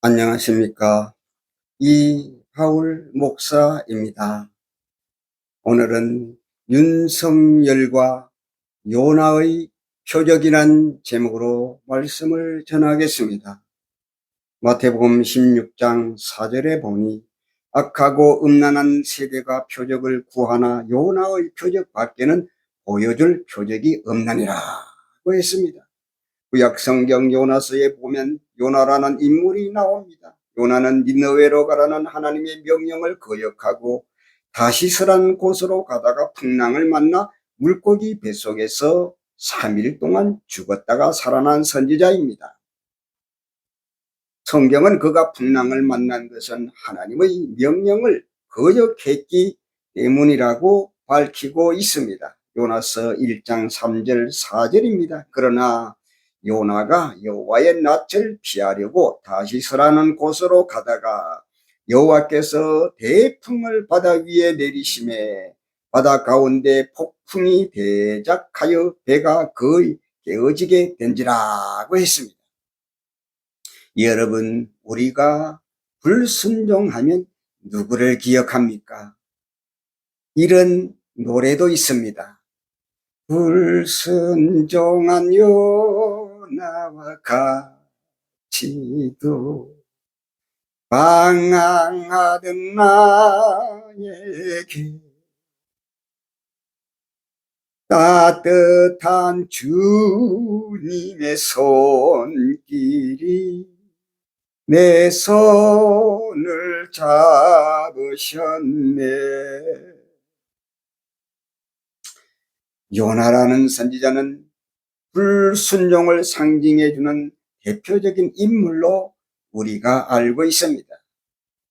안녕하십니까. 이하울 목사입니다. 오늘은 윤석열과 요나의 표적이란 제목으로 말씀을 전하겠습니다. 마태복음 16장 4절에 보니 악하고 음란한 세대가 표적을 구하나 요나의 표적 밖에는 보여줄 표적이 없나니라고 했습니다. 구약 성경 요나서에 보면 요나라는 인물이 나옵니다. 요나는 니느웨로 가라는 하나님의 명령을 거역하고 다시스란 곳으로 가다가 풍랑을 만나 물고기 뱃속에서 3일 동안 죽었다가 살아난 선지자입니다. 성경은 그가 풍랑을 만난 것은 하나님의 명령을 거역했기 때문이라고 밝히고 있습니다. 요나서 1장 3절 4절입니다. 그러나 요나가 여호와의 낯을 피하려고 다시스라는 곳으로 가다가 여호와께서 대풍을 바다 위에 내리심에 바다 가운데 폭풍이 대작하여 배가 거의 깨어지게 된지라고 했습니다. 여러분, 우리가 불순종하면 누구를 기억합니까? 이런 노래도 있습니다. 불순종한 요나와 같이도 방황하던 나에게 따뜻한 주님의 손길이 내 손을 잡으셨네. 요나라는 선지자는 불순종을 상징해주는 대표적인 인물로 우리가 알고 있습니다.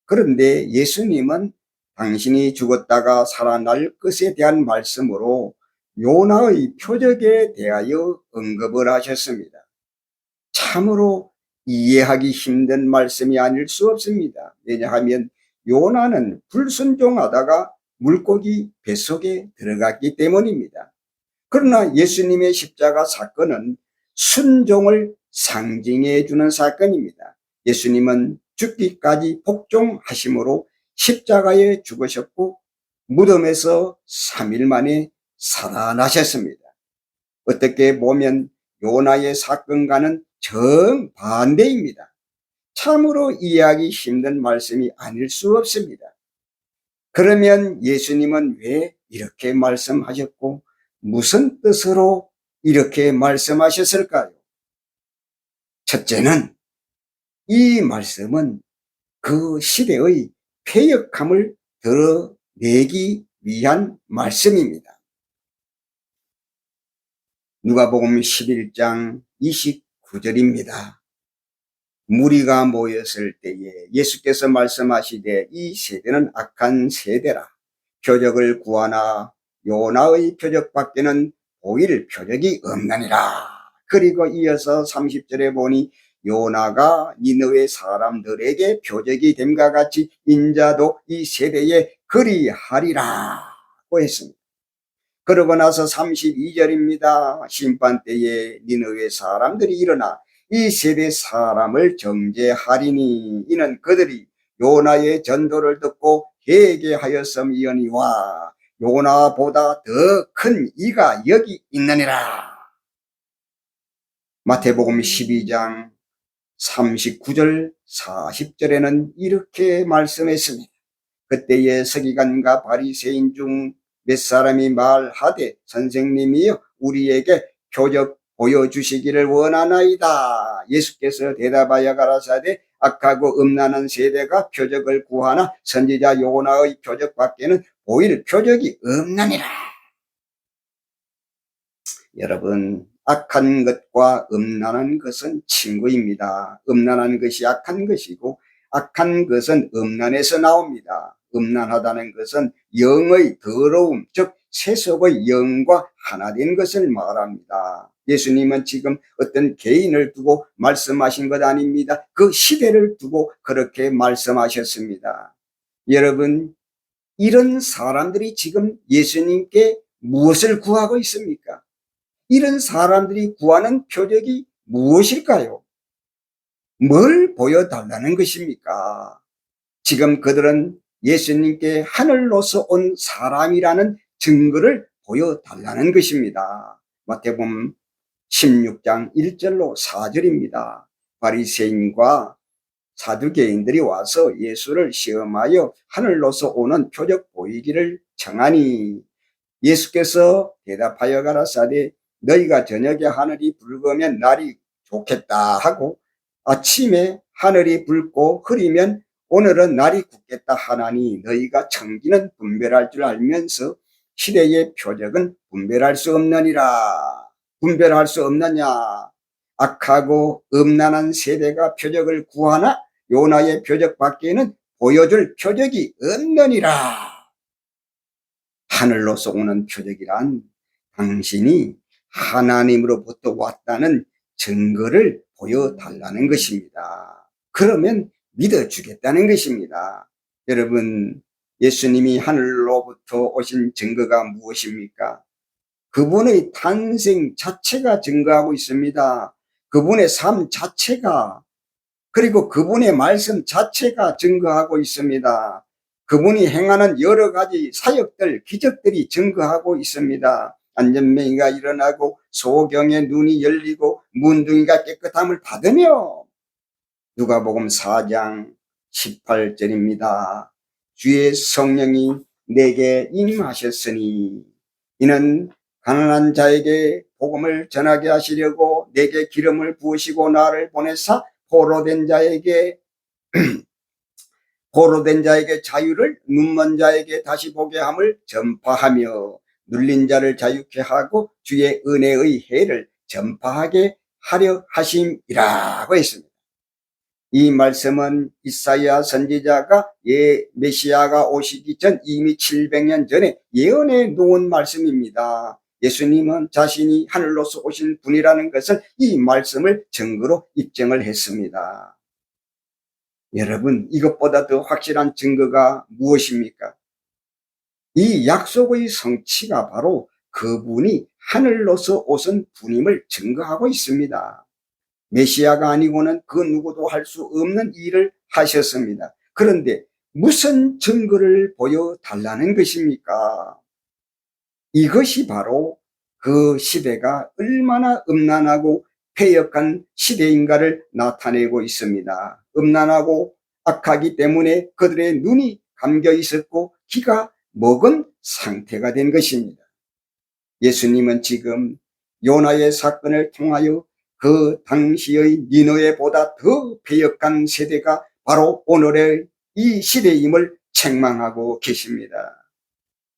그런데 예수님은 당신이 죽었다가 살아날 것에 대한 말씀으로 요나의 표적에 대하여 언급을 하셨습니다. 참으로 이해하기 힘든 말씀이 아닐 수 없습니다. 왜냐하면 요나는 불순종하다가 물고기 뱃속에 들어갔기 때문입니다. 그러나 예수님의 십자가 사건은 순종을 상징해 주는 사건입니다. 예수님은 죽기까지 복종하심으로 십자가에 죽으셨고 무덤에서 3일 만에 살아나셨습니다. 어떻게 보면 요나의 사건과는 정반대입니다. 참으로 이해하기 힘든 말씀이 아닐 수 없습니다. 그러면 예수님은 왜 이렇게 말씀하셨고 무슨 뜻으로 이렇게 말씀하셨을까요? 첫째는 이 말씀은 그 시대의 패역함을 드러내기 위한 말씀입니다. 누가복음 11장 29절입니다. 무리가 모였을 때에 예수께서 말씀하시되 이 세대는 악한 세대라. 표적을 구하나 요나의 표적 밖에는 보일 표적이 없나니라. 그리고 이어서 30절에 보니 요나가 니느웨 사람들에게 표적이 됨과 같이 인자도 이 세대에 그리하리라고 했습니다. 그러고 나서 32절입니다. 심판 때에 니느웨 사람들이 일어나 이 세대 사람을 정죄하리니 이는 그들이 요나의 전도를 듣고 회개하였음이니와 요나보다 더 큰 이가 여기 있느니라. 마태복음 12장 39절 40절에는 이렇게 말씀했습니다. 그때에 서기관과 바리새인 중 몇 사람이 말하되 선생님이여 우리에게 표적 보여주시기를 원하나이다. 예수께서 대답하여 가라사대 악하고 음란한 세대가 표적을 구하나 선지자 요나의 표적 밖에는 보일 표적이 없느니라. 여러분, 악한 것과 음란한 것은 친구입니다. 음란한 것이 악한 것이고 악한 것은 음란에서 나옵니다. 음란하다는 것은 영의 더러움, 즉 세속의 영과 하나 된 것을 말합니다. 예수님은 지금 어떤 개인을 두고 말씀하신 것 아닙니다. 그 시대를 두고 그렇게 말씀하셨습니다. 여러분, 이런 사람들이 지금 예수님께 무엇을 구하고 있습니까? 이런 사람들이 구하는 표적이 무엇일까요? 뭘 보여달라는 것입니까? 지금 그들은 예수님께 하늘로서 온 사람이라는 증거를 보여달라는 것입니다. 마태복음 16장 1절로 4절입니다. 바리새인과 사두개인들이 와서 예수를 시험하여 하늘로서 오는 표적 보이기를 청하니 예수께서 대답하여 가라사대 너희가 저녁에 하늘이 붉으면 날이 좋겠다 하고 아침에 하늘이 붉고 흐리면 오늘은 날이 굳겠다 하나니 너희가 청기는 분별할 줄 알면서 시대의 표적은 분별할 수 없느니라. 분별할 수 없느냐? 악하고 음란한 세대가 표적을 구하나 요나의 표적 밖에는 보여줄 표적이 없느니라. 하늘로서 오는 표적이란 당신이 하나님으로부터 왔다는 증거를 보여달라는 것입니다. 그러면 믿어주겠다는 것입니다. 여러분, 예수님이 하늘로부터 오신 증거가 무엇입니까? 그분의 탄생 자체가 증거하고 있습니다. 그분의 삶 자체가, 그리고 그분의 말씀 자체가 증거하고 있습니다. 그분이 행하는 여러 가지 사역들, 기적들이 증거하고 있습니다. 안전뱅이가 일어나고 소경의 눈이 열리고 문둥이가 깨끗함을 받으며 누가복음 4장 18절입니다. 주의 성령이 내게 임하셨으니 이는 가난한 자에게 복음을 전하게 하시려고 내게 기름을 부으시고 나를 보내사 포로된 자에게 자유를, 눈먼 자에게 다시 보게 함을 전파하며 눌린 자를 자유케 하고 주의 은혜의 해를 전파하게 하려 하심이라고 했습니다. 이 말씀은 이사야 선지자가 메시아가 오시기 전 이미 700년 전에 예언해 놓은 말씀입니다. 예수님은 자신이 하늘로서 오신 분이라는 것을 이 말씀을 증거로 입증을 했습니다. 여러분, 이것보다 더 확실한 증거가 무엇입니까? 이 약속의 성취가 바로 그분이 하늘로서 오신 분임을 증거하고 있습니다. 메시아가 아니고는 그 누구도 할 수 없는 일을 하셨습니다. 그런데 무슨 증거를 보여달라는 것입니까? 이것이 바로 그 시대가 얼마나 음란하고 패역한 시대인가를 나타내고 있습니다. 음란하고 악하기 때문에 그들의 눈이 감겨 있었고 귀가 먹은 상태가 된 것입니다. 예수님은 지금 요나의 사건을 통하여 그 당시의 니느웨보다 더 패역한 세대가 바로 오늘의 이 시대임을 책망하고 계십니다.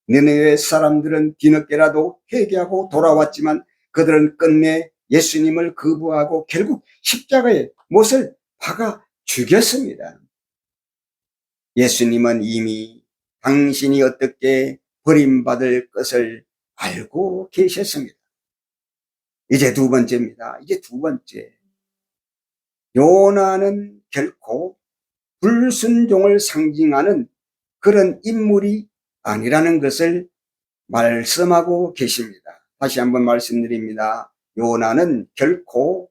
니느웨 사람들은 뒤늦게라도 회개하고 돌아왔지만 그들은 끝내 예수님을 거부하고 결국 십자가에 못을 박아 죽였습니다. 예수님은 이미 당신이 어떻게 버림받을 것을 알고 계셨습니다. 이제 두 번째입니다. 이제 두 번째. 요나는 결코 불순종을 상징하는 그런 인물이 아니라는 것을 말씀하고 계십니다. 다시 한번 말씀드립니다. 요나는 결코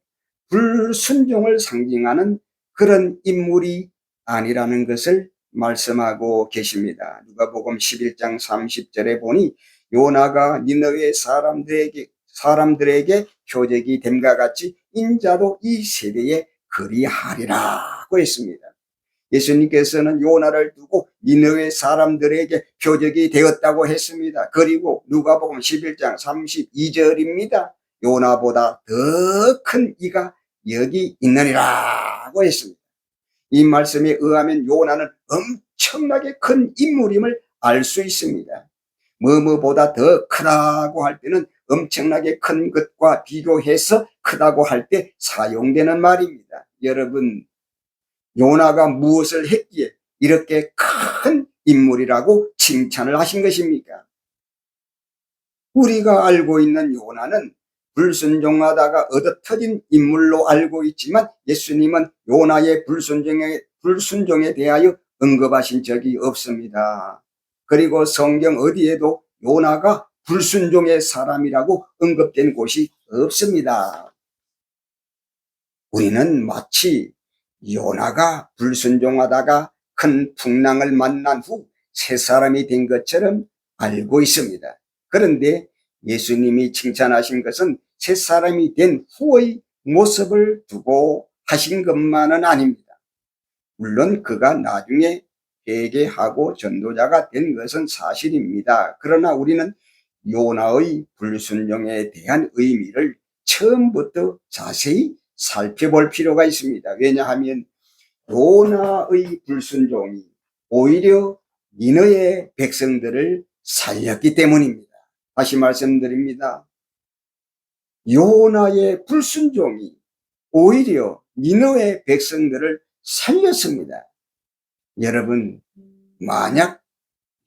불순종을 상징하는 그런 인물이 아니라는 것을 말씀하고 계십니다. 누가복음 11장 30절에 보니 요나가 니느웨 사람들에게 표적이 됨과 같이 인자도 이 세대에 그리하리라고 했습니다. 예수님께서는 요나를 두고 니느웨 사람들에게 표적이 되었다고 했습니다. 그리고 누가복음 11장 32절입니다. 요나보다 더 큰 이가 여기 있느니라고 했습니다. 이 말씀에 의하면 요나는 엄청나게 큰 인물임을 알 수 있습니다. 뭐뭐보다 더 크다고 할 때는 엄청나게 큰 것과 비교해서 크다고 할 때 사용되는 말입니다. 여러분, 요나가 무엇을 했기에 이렇게 큰 인물이라고 칭찬을 하신 것입니까? 우리가 알고 있는 요나는 불순종하다가 얻어터진 인물로 알고 있지만 예수님은 요나의 불순종에 대하여 언급하신 적이 없습니다. 그리고 성경 어디에도 요나가 불순종의 사람이라고 언급된 곳이 없습니다. 우리는 마치 요나가 불순종하다가 큰 풍랑을 만난 후 새 사람이 된 것처럼 알고 있습니다. 그런데 예수님이 칭찬하신 것은 새 사람이 된 후의 모습을 두고 하신 것만은 아닙니다. 물론 그가 나중에 회개하고 전도자가 된 것은 사실입니다. 그러나 우리는 요나의 불순종에 대한 의미를 처음부터 자세히 살펴볼 필요가 있습니다. 왜냐하면 요나의 불순종이 오히려 니느웨의 백성들을 살렸기 때문입니다. 다시 말씀드립니다. 요나의 불순종이 오히려 니느웨의 백성들을 살렸습니다. 여러분, 만약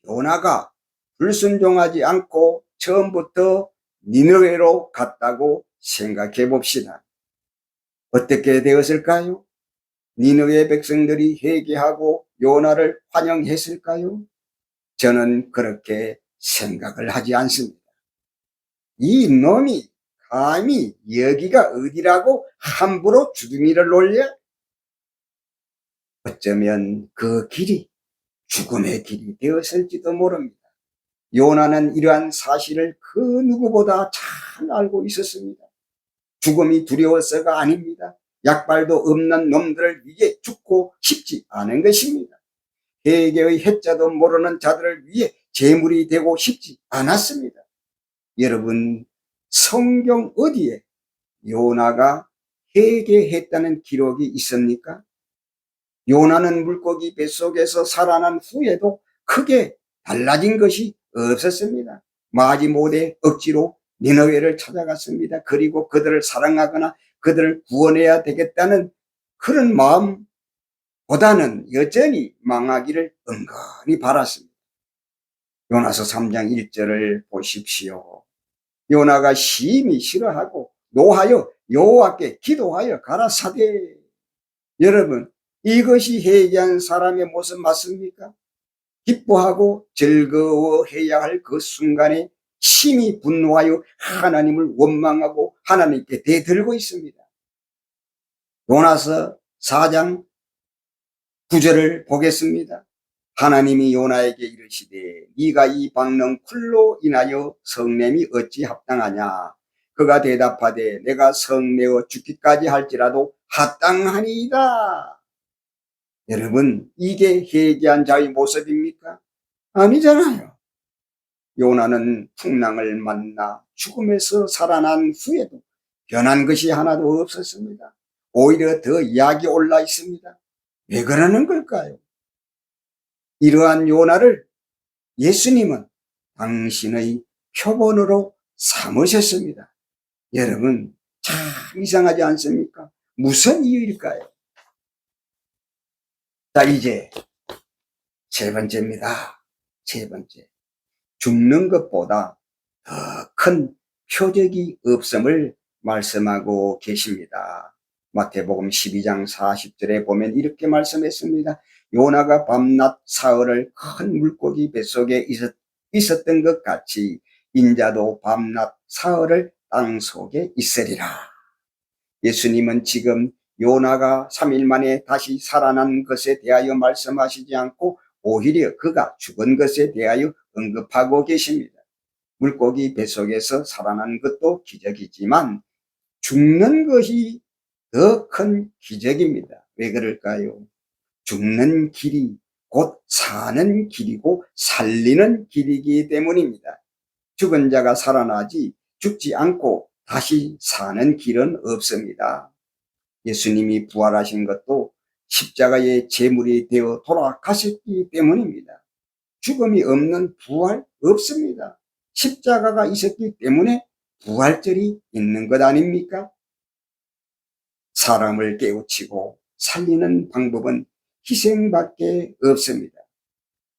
요나가 불순종하지 않고 처음부터 니느웨로 갔다고 생각해 봅시다. 어떻게 되었을까요? 니느웨 백성들이 회개하고 요나를 환영했을까요? 저는 그렇게 생각을 하지 않습니다. 이 놈이 감히 여기가 어디라고 함부로 주둥이를 놀려? 어쩌면 그 길이 죽음의 길이 되었을지도 모릅니다. 요나는 이러한 사실을 그 누구보다 잘 알고 있었습니다. 죽음이 두려워서가 아닙니다. 약발도 없는 놈들을 위해 죽고 싶지 않은 것입니다. 회개의 해자도 모르는 자들을 위해 제물이 되고 싶지 않았습니다. 여러분, 성경 어디에 요나가 회개했다는 기록이 있습니까? 요나는 물고기 뱃속에서 살아난 후에도 크게 달라진 것이 없었습니다. 마지못해 억지로 니느웨를 찾아갔습니다. 그리고 그들을 사랑하거나 그들을 구원해야 되겠다는 그런 마음보다는 여전히 망하기를 은근히 바랐습니다. 요나서 3장 1절을 보십시오. 요나가 심히 싫어하고 노하여 여호와께 기도하여 가라사대. 여러분, 이것이 회개한 사람의 모습 맞습니까? 기뻐하고 즐거워해야 할 그 순간에 심히 분노하여 하나님을 원망하고 하나님께 대들고 있습니다. 요나서 4장 9절을 보겠습니다. 하나님이 요나에게 이르시되 네가 이 박는 쿨로 인하여 성냄이 어찌 합당하냐. 그가 대답하되 내가 성내어 죽기까지 할지라도 합당하니이다. 여러분, 이게 회개한 자의 모습입니까? 아니잖아요. 요나는 풍랑을 만나 죽음에서 살아난 후에도 변한 것이 하나도 없었습니다. 오히려 더 약이 올라 있습니다. 왜 그러는 걸까요? 이러한 요나를 예수님은 당신의 표본으로 삼으셨습니다. 여러분, 참 이상하지 않습니까? 무슨 이유일까요? 자, 이제 세 번째입니다. 세 번째. 죽는 것보다 더 큰 표적이 없음을 말씀하고 계십니다. 마태복음 12장 40절에 보면 이렇게 말씀했습니다. 요나가 밤낮 사흘을 큰 물고기 뱃속에 있었던 것 같이 인자도 밤낮 사흘을 땅속에 있으리라. 예수님은 지금 요나가 3일 만에 다시 살아난 것에 대하여 말씀하시지 않고 오히려 그가 죽은 것에 대하여 언급하고 계십니다. 물고기 뱃속에서 살아난 것도 기적이지만 죽는 것이 더 큰 기적입니다. 왜 그럴까요? 죽는 길이 곧 사는 길이고 살리는 길이기 때문입니다. 죽은 자가 살아나지 죽지 않고 다시 사는 길은 없습니다. 예수님이 부활하신 것도 십자가의 제물이 되어 돌아가셨기 때문입니다. 죽음이 없는 부활 없습니다. 십자가가 있었기 때문에 부활절이 있는 것 아닙니까? 사람을 깨우치고 살리는 방법은 희생밖에 없습니다.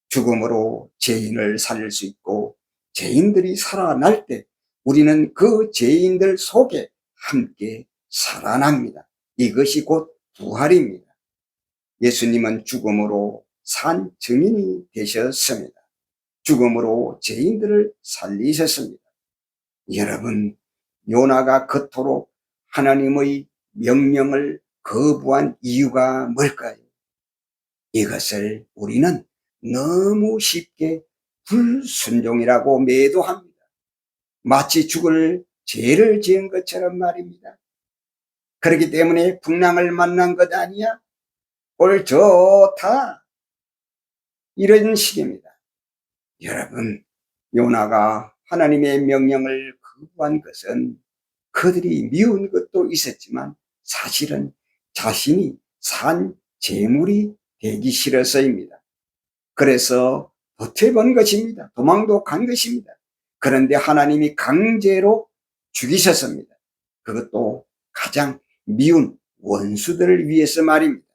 죽음으로 죄인을 살릴 수 있고 죄인들이 살아날 때 우리는 그 죄인들 속에 함께 살아납니다. 이것이 곧 부활입니다. 예수님은 죽음으로 산 증인이 되셨습니다. 죽음으로 죄인들을 살리셨습니다. 여러분, 요나가 그토록 하나님의 명령을 거부한 이유가 뭘까요? 이것을 우리는 너무 쉽게 불순종이라고 매도합니다. 마치 죽을 죄를 지은 것처럼 말입니다. 그렇기 때문에 풍랑을 만난 것 아니야? 꼴 좋다. 이런 식입니다. 여러분, 요나가 하나님의 명령을 거부한 것은 그들이 미운 것도 있었지만 사실은 자신이 산 재물이 되기 싫어서입니다. 그래서 버텨본 것입니다. 도망도 간 것입니다. 그런데 하나님이 강제로 죽이셨습니다. 그것도 가장 미운 원수들을 위해서 말입니다.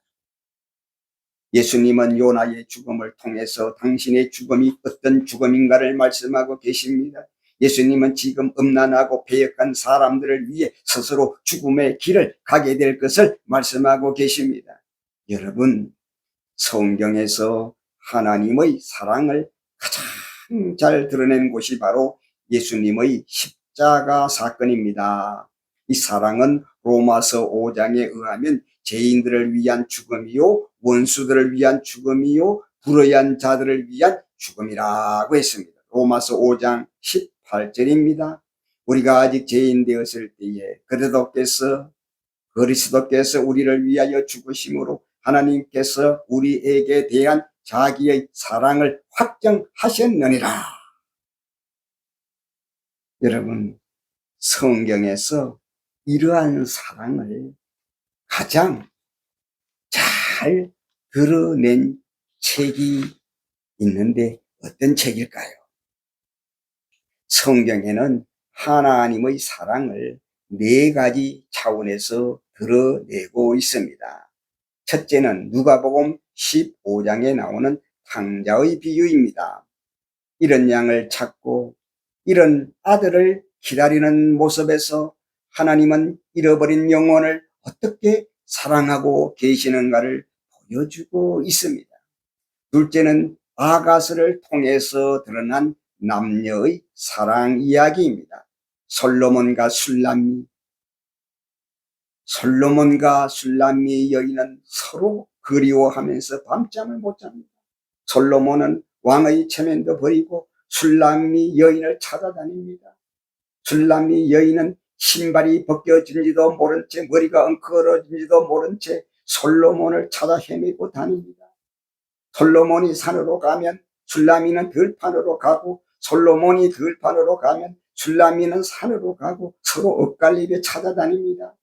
예수님은 요나의 죽음을 통해서 당신의 죽음이 어떤 죽음인가를 말씀하고 계십니다. 예수님은 지금 음란하고 패역한 사람들을 위해 스스로 죽음의 길을 가게 될 것을 말씀하고 계십니다. 여러분, 성경에서 하나님의 사랑을 가장 잘 드러낸 곳이 바로 예수님의 십자가 사건입니다. 이 사랑은 로마서 5장에 의하면 죄인들을 위한 죽음이요, 원수들을 위한 죽음이요, 불의한 자들을 위한 죽음이라고 했습니다. 로마서 5장 18절입니다. 우리가 아직 죄인 되었을 때에 그리스도께서 우리를 위하여 죽으심으로 하나님께서 우리에게 대한 자기의 사랑을 확정하셨느니라. 여러분, 성경에서 이러한 사랑을 가장 잘 드러낸 책이 있는데 어떤 책일까요? 성경에는 하나님의 사랑을 4가지 차원에서 드러내고 있습니다. 첫째는 누가복음 15장에 나오는 탕자의 비유입니다. 이런 양을 찾고 이런 아들을 기다리는 모습에서 하나님은 잃어버린 영혼을 어떻게 사랑하고 계시는가를 보여주고 있습니다. 둘째는 아가스를 통해서 드러난 남녀의 사랑 이야기입니다. 솔로몬과 술람미 여인은 서로 그리워하면서 밤잠을 못 잡니다. 솔로몬은 왕의 체면도 버리고 술람미 여인을 찾아다닙니다. 술람미 여인은 신발이 벗겨진지도 모른 채, 머리가 엉클어진지도 모른 채 솔로몬을 찾아 헤매고 다닙니다. 솔로몬이 산으로 가면 술람미는 들판으로 가고, 솔로몬이 들판으로 가면 술람미는 산으로 가고, 서로 엇갈리게 찾아다닙니다.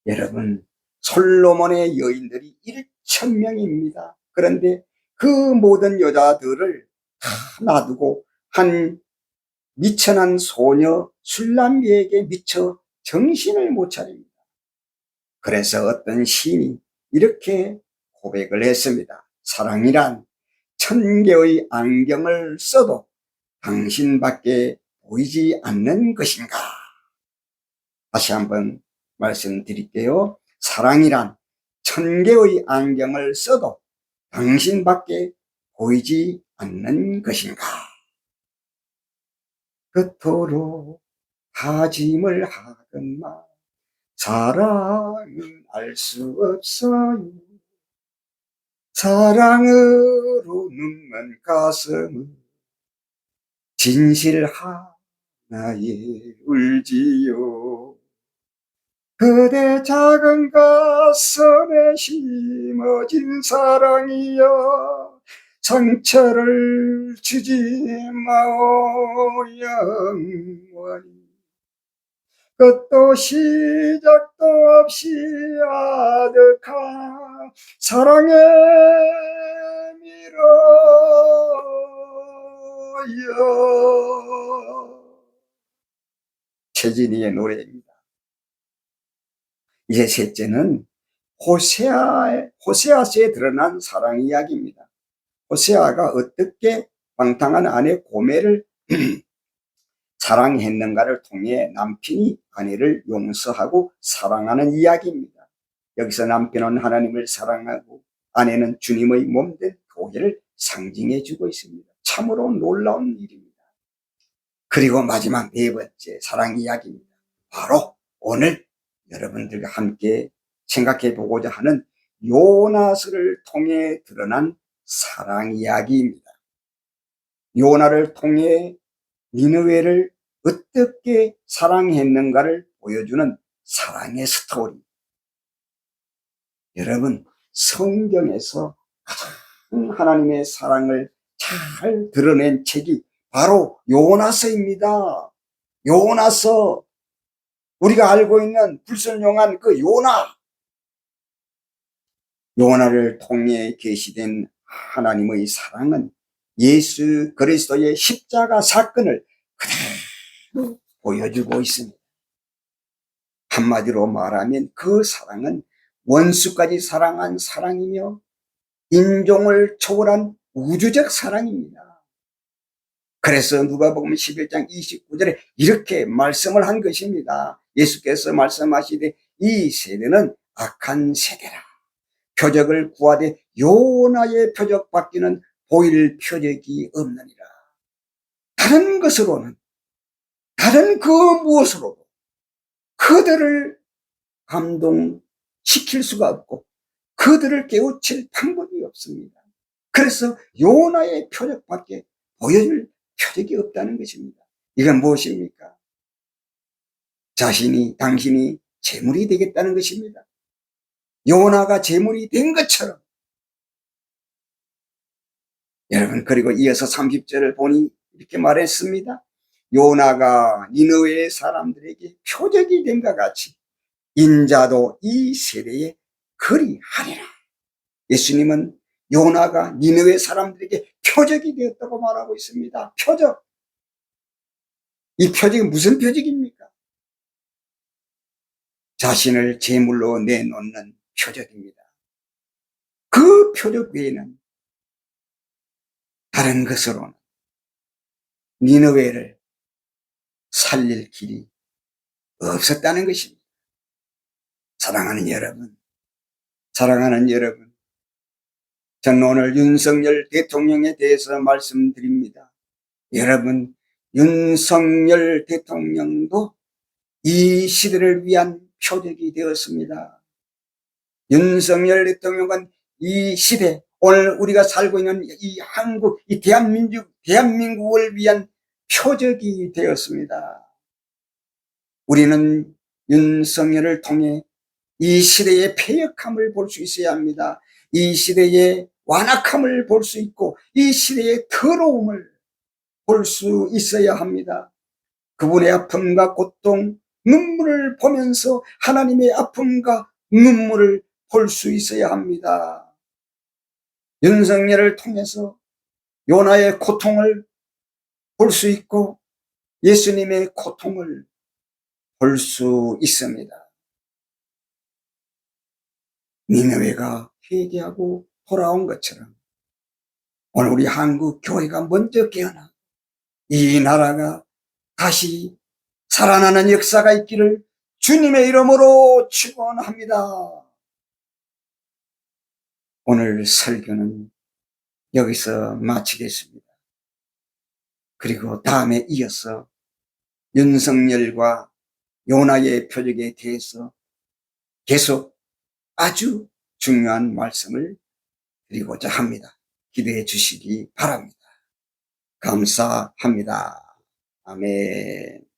여러분, 솔로몬의 여인들이 1,000명입니다. 그런데 그 모든 여자들을 다 놔두고 한 미천한 소녀 술람미에게 미쳐 정신을 못 차립니다. 그래서 어떤 시인이 이렇게 고백을 했습니다. 사랑이란 1,000개의 안경을 써도 당신밖에 보이지 않는 것인가? 다시 한번 말씀드릴게요. 사랑이란 1,000개의 안경을 써도 당신밖에 보이지 않는 것인가? 그토록 다짐을 하건만 사랑은 알 수 없어요. 사랑으로 눈먼 가슴은 진실 하나에 울지요. 그대 작은 가슴에 심어진 사랑이여, 상처를 주지 마오 영원히. 끝도 시작도 없이 아득한 사랑의 미로여. 최진희의 노래입니다. 이제 셋째는 호세아서에 드러난 사랑 이야기입니다. 호세아가 어떻게 방탕한 아내 고멜을 사랑했는가를 통해 남편이 아내를 용서하고 사랑하는 이야기입니다. 여기서 남편은 하나님을 사랑하고 아내는 주님의 몸된 교회를 상징해 주고 있습니다. 참으로 놀라운 일입니다. 그리고 마지막 4번째 사랑 이야기입니다. 바로 오늘 여러분들과 함께 생각해 보고자 하는 요나서를 통해 드러난 사랑 이야기입니다. 요나를 통해 니느웨를 어떻게 사랑했는가를 보여주는 사랑의 스토리. 여러분, 성경에서 가장 하나님의 사랑을 잘 드러낸 책이 바로 요나서입니다. 요나서, 우리가 알고 있는 불순종한 그 요나를 통해 계시된 하나님의 사랑은 예수 그리스도의 십자가 사건을 그대로 보여주고 있습니다. 한마디로 말하면 그 사랑은 원수까지 사랑한 사랑이며 인종을 초월한 우주적 사랑입니다. 그래서 누가복음 11장 29절에 이렇게 말씀을 한 것입니다. 예수께서 말씀하시되 이 세대는 악한 세대라. 표적을 구하되 요나의 표적밖에는 보일 표적이 없느니라. 다른 것으로는, 다른 그 무엇으로도 그들을 감동시킬 수가 없고 그들을 깨우칠 방법이 없습니다. 그래서 요나의 표적밖에 보여줄 표적이 없다는 것입니다. 이건 무엇입니까? 당신이 재물이 되겠다는 것입니다. 요나가 재물이 된 것처럼. 여러분, 그리고 이어서 30절을 보니 이렇게 말했습니다. 요나가 니느웨의 사람들에게 표적이 된 것 같이 인자도 이 세대에 그리하리라. 예수님은 요나가 니느웨 사람들에게 표적이 되었다고 말하고 있습니다. 표적. 이 표적이 무슨 표적입니까? 자신을 제물로 내놓는 표적입니다. 그 표적 외에는 다른 것으로는 니느웨를 살릴 길이 없었다는 것입니다. 사랑하는 여러분, 저는 오늘 윤석열 대통령에 대해서 말씀드립니다. 여러분, 윤석열 대통령도 이 시대를 위한 표적이 되었습니다. 윤석열 대통령은 이 시대, 오늘 우리가 살고 있는 이 한국, 이 대한민국을 위한 표적이 되었습니다. 우리는 윤석열을 통해 이 시대의 패역함을 볼 수 있어야 합니다. 이 시대의 완악함을 볼 수 있고 이 시대의 더러움을 볼 수 있어야 합니다. 그분의 아픔과 고통, 눈물을 보면서 하나님의 아픔과 눈물을 볼 수 있어야 합니다. 윤석열을 통해서 요나의 고통을 볼 수 있고 예수님의 고통을 볼 수 있습니다. 니느웨가 회개하고 돌아온 것처럼 오늘 우리 한국 교회가 먼저 깨어나 이 나라가 다시 살아나는 역사가 있기를 주님의 이름으로 축원합니다. 오늘 설교는 여기서 마치겠습니다. 그리고 다음에 이어서 윤석열과 요나의 표적에 대해서 계속 아주 중요한 말씀을 드리고자 합니다. 기대해 주시기 바랍니다. 감사합니다. 아멘.